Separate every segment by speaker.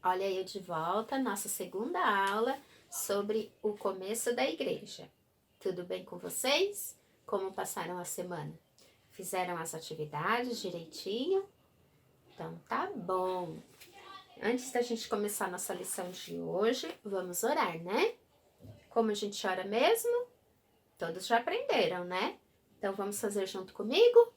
Speaker 1: Olha eu de volta, nossa segunda aula sobre o começo da igreja. Tudo bem com vocês? Como passaram a semana? Fizeram as atividades direitinho? Então tá bom. Antes da gente começar nossa lição de hoje, vamos orar, né? Como a gente ora mesmo? Todos já aprenderam, né? Então vamos fazer junto comigo?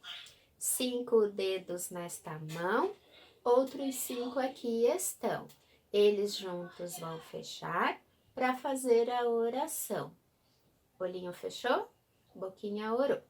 Speaker 1: 5 dedos nesta mão, outros 5 aqui estão. Eles juntos vão fechar para fazer a oração. Olhinho fechou, boquinha orou.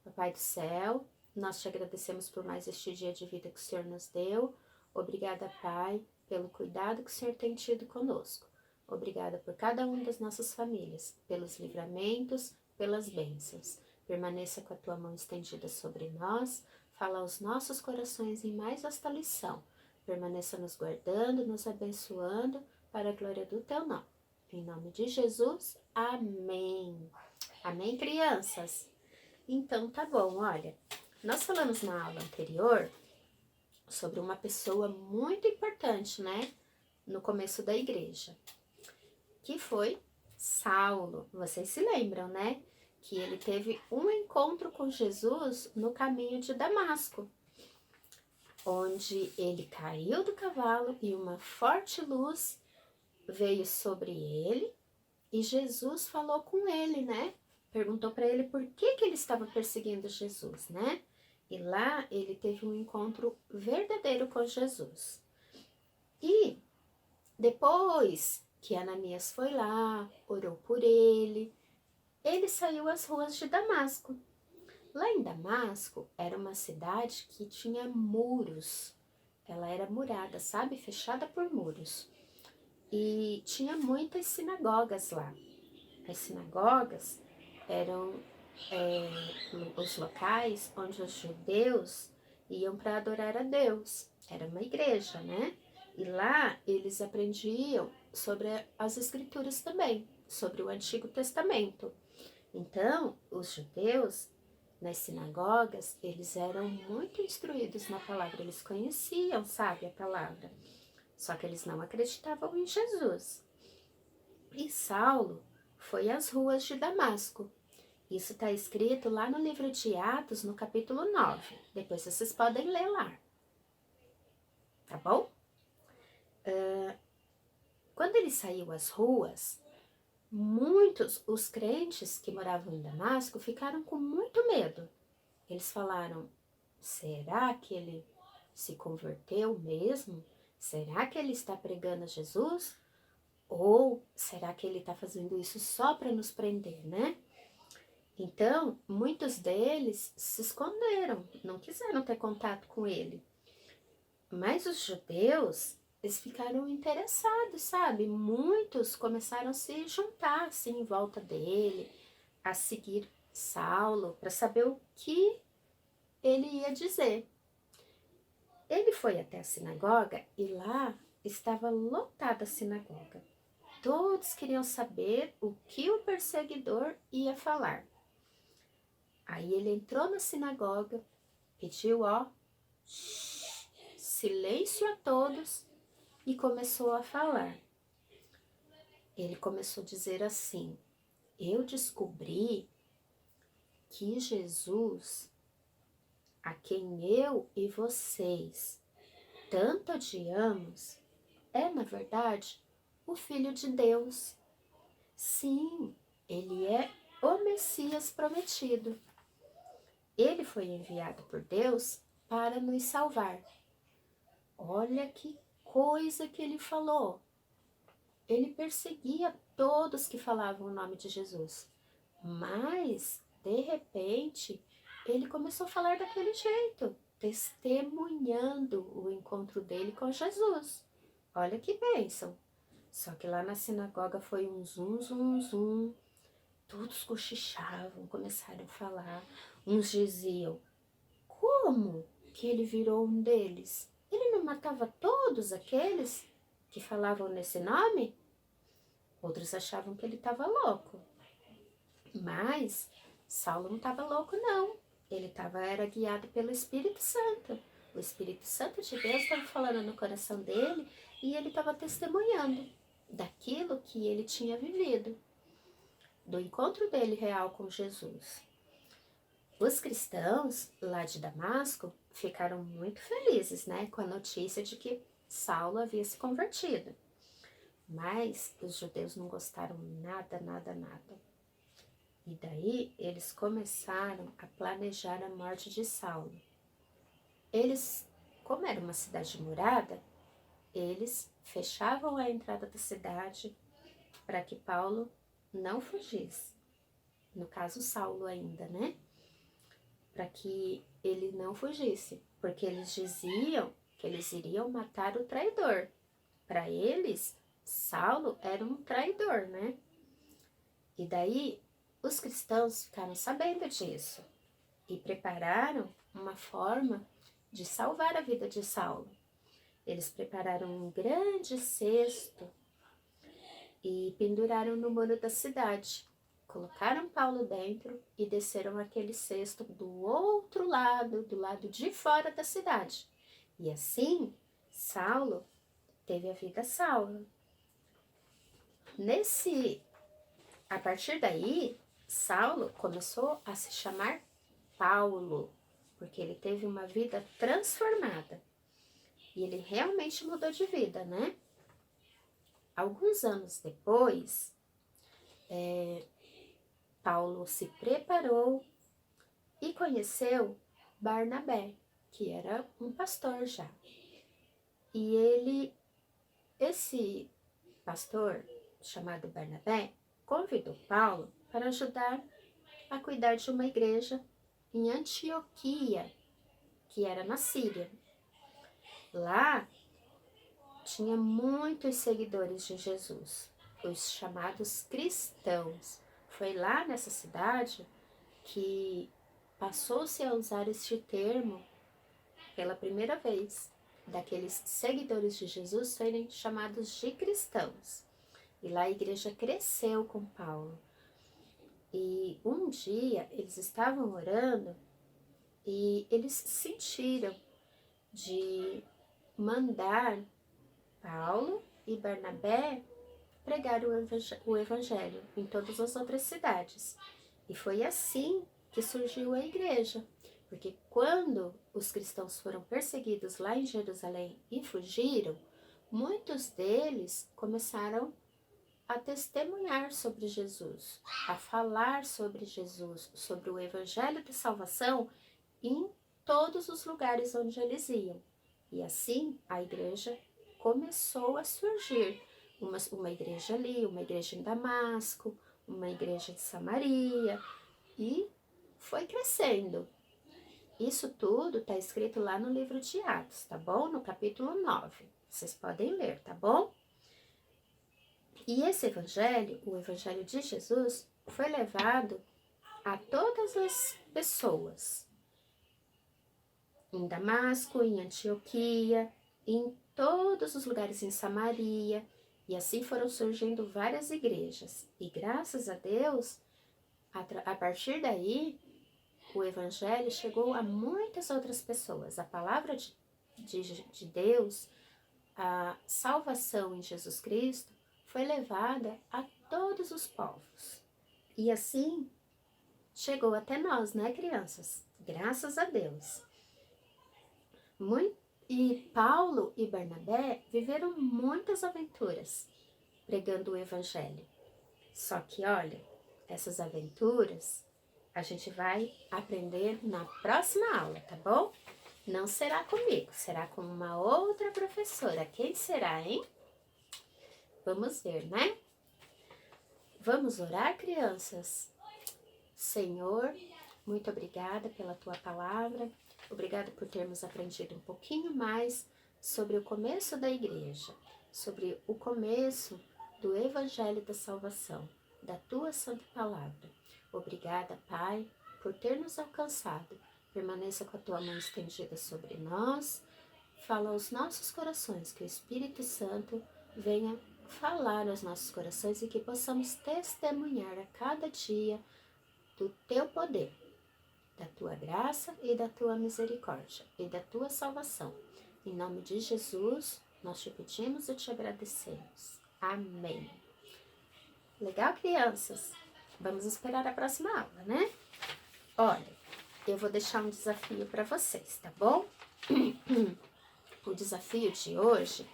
Speaker 1: Papai do céu, nós te agradecemos por mais este dia de vida que o Senhor nos deu. Obrigada, Pai, pelo cuidado que o Senhor tem tido conosco. Obrigada por cada uma das nossas famílias, pelos livramentos, pelas bênçãos. Permaneça com a tua mão estendida sobre nós, fala aos nossos corações em mais esta lição. Permaneça nos guardando, nos abençoando, para a glória do teu nome. Em nome de Jesus, amém. Amém, crianças? Então, tá bom, olha. Nós falamos na aula anterior sobre uma pessoa muito importante, né? No começo da igreja, que foi Saulo. Vocês se lembram, né? Que ele teve um encontro com Jesus no caminho de Damasco, onde ele caiu do cavalo e uma forte luz veio sobre ele e Jesus falou com ele, né? Perguntou para ele por que ele estava perseguindo Jesus, né? E lá ele teve um encontro verdadeiro com Jesus. E depois que Ananias foi lá, orou por ele saiu às ruas de Damasco. Lá em Damasco era uma cidade que tinha muros. Ela era murada, sabe? Fechada por muros. E tinha muitas sinagogas lá. As sinagogas eram os locais onde os judeus iam para adorar a Deus. Era uma igreja, né? E lá eles aprendiam sobre as escrituras também, sobre o Antigo Testamento. Então, os judeus, nas sinagogas, eles eram muito instruídos na palavra, eles conheciam, sabe, a palavra. Só que eles não acreditavam em Jesus. E Saulo foi às ruas de Damasco. Isso está escrito lá no livro de Atos, no capítulo 9. Depois vocês podem ler lá. Tá bom? Quando ele saiu às ruas, os crentes que moravam em Damasco ficaram com muito medo. Eles falaram, será que ele se converteu mesmo? Será que ele está pregando a Jesus? Ou será que ele está fazendo isso só para nos prender, né? Então, muitos deles se esconderam, não quiseram ter contato com ele. Mas os judeus, eles ficaram interessados, sabe? Muitos começaram a se juntar assim em volta dele, a seguir Saulo, para saber o que ele ia dizer. Ele foi até a sinagoga e lá estava lotada a sinagoga. Todos queriam saber o que o perseguidor ia falar. Aí ele entrou na sinagoga, pediu, silêncio a todos e começou a falar. Ele começou a dizer assim, eu descobri que Jesus, a quem eu e vocês tanto odiamos, é, na verdade, o Filho de Deus. Sim, ele é o Messias prometido. Ele foi enviado por Deus para nos salvar. Olha que coisa que ele falou. Ele perseguia todos que falavam o nome de Jesus. Mas, de repente, ele começou a falar daquele jeito, testemunhando o encontro dele com Jesus. Olha que bênção. Só que lá na sinagoga foi um zum, zum, zum. Todos cochichavam, começaram a falar. Uns diziam, como que ele virou um deles? Ele não matava todos aqueles que falavam nesse nome? Outros achavam que ele estava louco. Mas Saulo não estava louco, não. Ele era guiado pelo Espírito Santo. O Espírito Santo de Deus estava falando no coração dele e ele estava testemunhando daquilo que ele tinha vivido, do encontro dele real com Jesus. Os cristãos lá de Damasco ficaram muito felizes, né, com a notícia de que Saulo havia se convertido. Mas os judeus não gostaram nada. E daí eles começaram a planejar a morte de Saulo. Eles, como era uma cidade murada, eles fechavam a entrada da cidade para que Paulo não fugisse. No caso, Saulo ainda, né? Para que ele não fugisse, porque eles diziam que eles iriam matar o traidor. Para eles, Saulo era um traidor, né? E daí, os cristãos ficaram sabendo disso e prepararam uma forma de salvar a vida de Saulo. Eles prepararam um grande cesto e penduraram no muro da cidade. Colocaram Paulo dentro e desceram aquele cesto do outro lado, do lado de fora da cidade. E assim, Saulo teve a vida salva. A partir daí, Saulo começou a se chamar Paulo, porque ele teve uma vida transformada. E ele realmente mudou de vida, né? Alguns anos depois, Paulo se preparou e conheceu Barnabé, que era um pastor já. E esse pastor, chamado Barnabé, convidou Paulo para ajudar a cuidar de uma igreja em Antioquia, que era na Síria. Lá tinha muitos seguidores de Jesus, os chamados cristãos. Foi lá nessa cidade que passou-se a usar este termo pela primeira vez, daqueles seguidores de Jesus serem chamados de cristãos. E lá a igreja cresceu com Paulo. E um dia eles estavam orando e eles sentiram de mandar Paulo e Barnabé pregar o evangelho em todas as outras cidades. E foi assim que surgiu a igreja, porque quando os cristãos foram perseguidos lá em Jerusalém e fugiram, muitos deles começaram a testemunhar sobre Jesus, a falar sobre Jesus, sobre o evangelho de salvação em todos os lugares onde eles iam. E assim a igreja começou a surgir. Uma igreja ali, uma igreja em Damasco, uma igreja em Samaria, e foi crescendo. Isso tudo está escrito lá no livro de Atos, tá bom? No capítulo 9. Vocês podem ler, tá bom? E esse evangelho, o evangelho de Jesus, foi levado a todas as pessoas. Em Damasco, em Antioquia, em todos os lugares em Samaria, e assim foram surgindo várias igrejas. E graças a Deus, a partir daí, o evangelho chegou a muitas outras pessoas. A palavra de Deus, a salvação em Jesus Cristo, foi levada a todos os povos. E assim, chegou até nós, né, crianças? Graças a Deus. E Paulo e Barnabé viveram muitas aventuras pregando o evangelho. Só que, olha, essas aventuras a gente vai aprender na próxima aula, tá bom? Não será comigo, será com uma outra professora. Quem será, hein? Vamos ver, né? Vamos orar, crianças? Senhor, muito obrigada pela tua palavra. Obrigada por termos aprendido um pouquinho mais sobre o começo da igreja, sobre o começo do Evangelho da Salvação, da tua santa palavra. Obrigada, Pai, por ter nos alcançado. Permaneça com a tua mão estendida sobre nós. Fala aos nossos corações, que o Espírito Santo venha falar aos nossos corações e que possamos testemunhar a cada dia do teu poder, da tua graça e da tua misericórdia e da tua salvação. Em nome de Jesus, Nós te pedimos e te agradecemos. Amém. Legal, crianças? Vamos esperar a próxima aula, né? Olha, eu vou deixar um desafio para vocês, tá bom? O desafio de hoje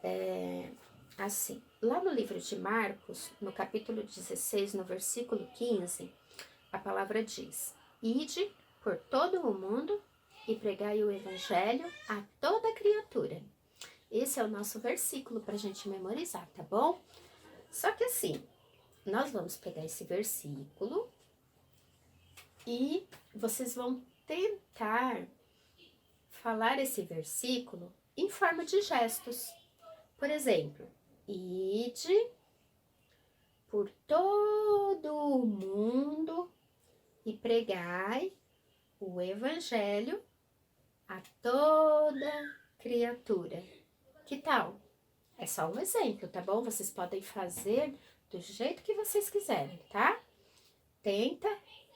Speaker 1: é assim. Lá no livro de Marcos, no capítulo 16, no versículo 15, a palavra diz: Ide por todo o mundo e pregai o evangelho a toda criatura. Esse é o nosso versículo para a gente memorizar, tá bom? Só que assim, nós vamos pegar esse versículo e vocês vão tentar falar esse versículo em forma de gestos. Por exemplo, ide por todo o mundo e pregai o evangelho a toda criatura. Que tal? É só um exemplo, tá bom? Vocês podem fazer do jeito que vocês quiserem, tá? Tenta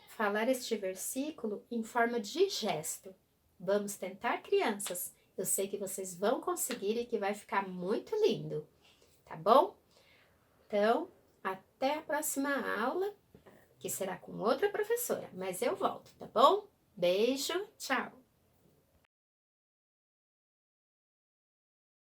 Speaker 1: falar este versículo em forma de gesto. Vamos tentar, crianças. Eu sei que vocês vão conseguir e que vai ficar muito lindo, tá bom? Então, até a próxima aula, que será com outra professora, mas eu volto, tá bom? Beijo, tchau!